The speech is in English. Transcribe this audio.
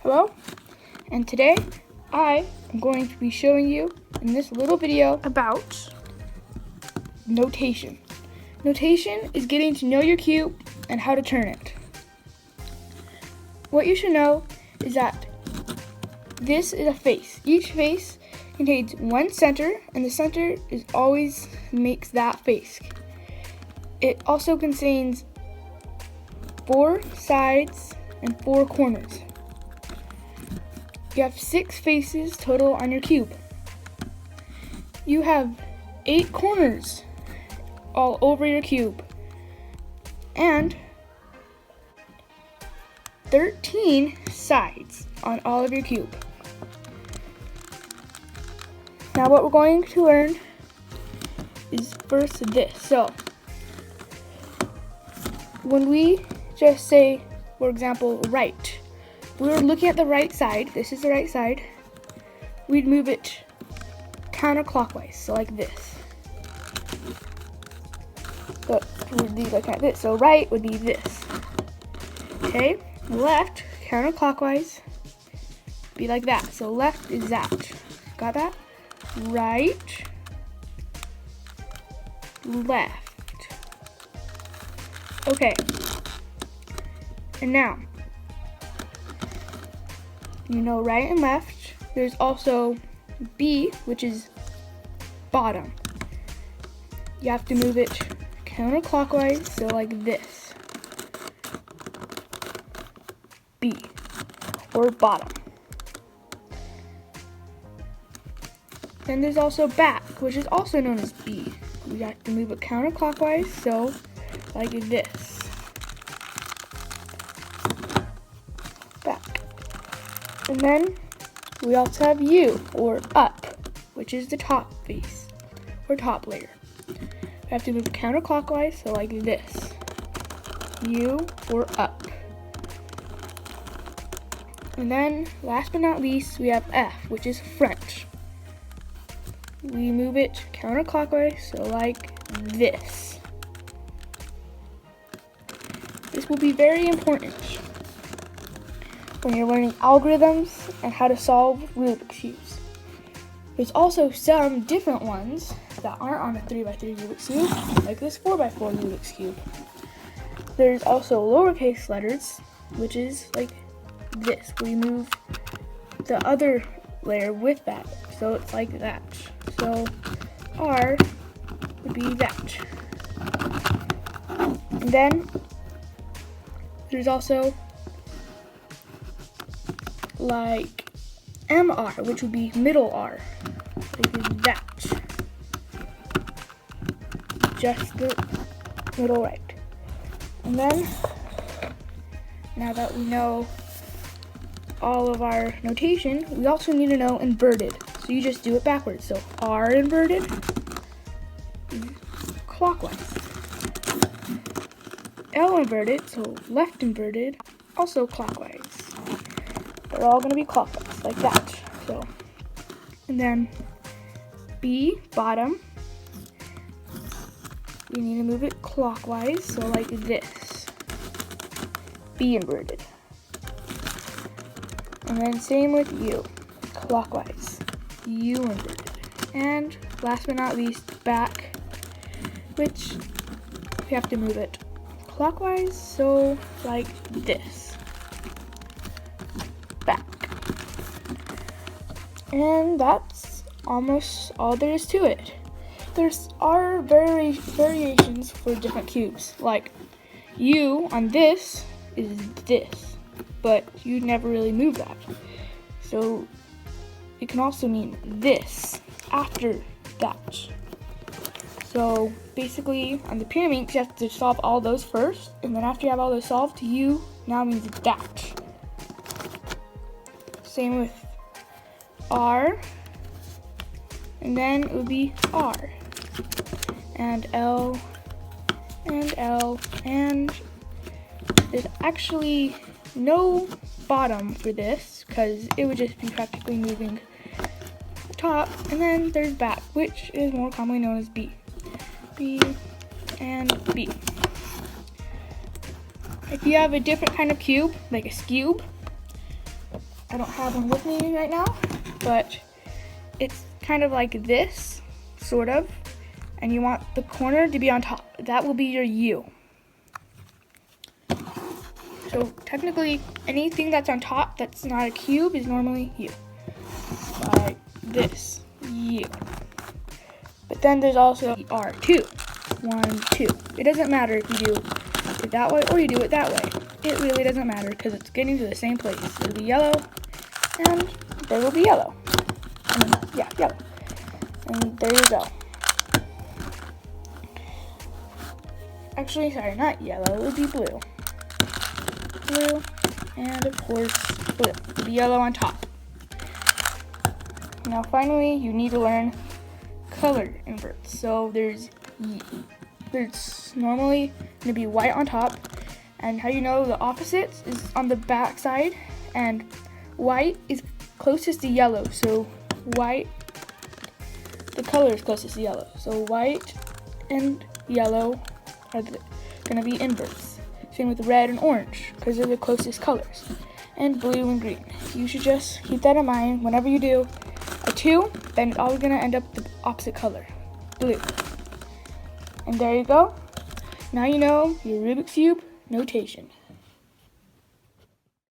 Hello, and today I am going to be showing you in this little video about notation. Notation is getting to know your cube and how to turn it. What you should know is that this is a face. Each face contains one center, and the center is always makes that face. It also contains 4 sides and 4 corners. You have 6 faces total on your cube. You have 8 corners all over your cube and 13 sides on all of your cube. Now what we're going to learn is first this. So when we just say, for example, right, we're looking at the right side. This is the right side. We'd move it counterclockwise, so like this. So we'd be looking at this. So right would be this. Okay, left counterclockwise, be like that. So left is that. Got that? Right, left. Okay. And now, you know right and left. There's also B, which is bottom. You have to move it counterclockwise, so like this. B, or bottom. Then there's also back, which is also known as B. We have to move it counterclockwise, so like this. Back. And then we also have U, or up, which is the top face, or top layer. We have to move it counterclockwise, so like this. U, or up. And then, last but not least, we have F, which is front. We move it counterclockwise, so like this. This will be very important when you're learning algorithms and how to solve Rubik's cubes. There's also some different ones that aren't on a 3x3 Rubik's cube, like this 4x4 Rubik's cube. There's also lowercase letters, which is like this, where you move the other layer with that, so it's like that. So R would be that. And then there's also like MR, which would be middle R, like that. Just the middle right. And then, now that we know all of our notation, we also need to know inverted. So you just do it backwards. So R inverted, clockwise. L inverted, so left inverted, also clockwise. They're all going to be clockwise, like that. So, and then B, bottom, we need to move it clockwise, so like this. B inverted. And then same with U, clockwise. U inverted. And last but not least, back, which we have to move it clockwise, so like this. Back. And that's almost all there is to it. There's are variations for different cubes. Like U on this is this, but you never really move that. So it can also mean this after that. So basically on the pyramid, you have to solve all those first, and then after you have all those solved, U now means that. Same with R, and then it would be R, and L, and L, and there's actually no bottom for this because it would just be practically moving top, and then there's back, which is more commonly known as B. B and B. If you have a different kind of cube, like a skewb, I don't have one with me right now, but it's kind of like this, sort of, and you want the corner to be on top. That will be your U. So technically, anything that's on top that's not a cube is normally U. Like this, U. But then there's also R2. 1, 2. It doesn't matter if you do it that way or you do it that way. It really doesn't matter because it's getting to the same place. It'll be yellow, and there will be yellow. Yeah, yellow. And there you go. Actually, sorry, not yellow. It would be blue. Blue, and of course, blue. It would be yellow on top. Now, finally, you need to learn color inverts. So there's normally going to be white on top, and how you know the opposites is on the back side, and white is closest to yellow, so white, the color is closest to yellow, so white and yellow are going to be inverts. Same with red and orange, because they're the closest colors, and blue and green. You should just keep that in mind. Whenever you do a 2, then it's always going to end up the opposite color, blue. And there you go. Now you know your Rubik's Cube notation.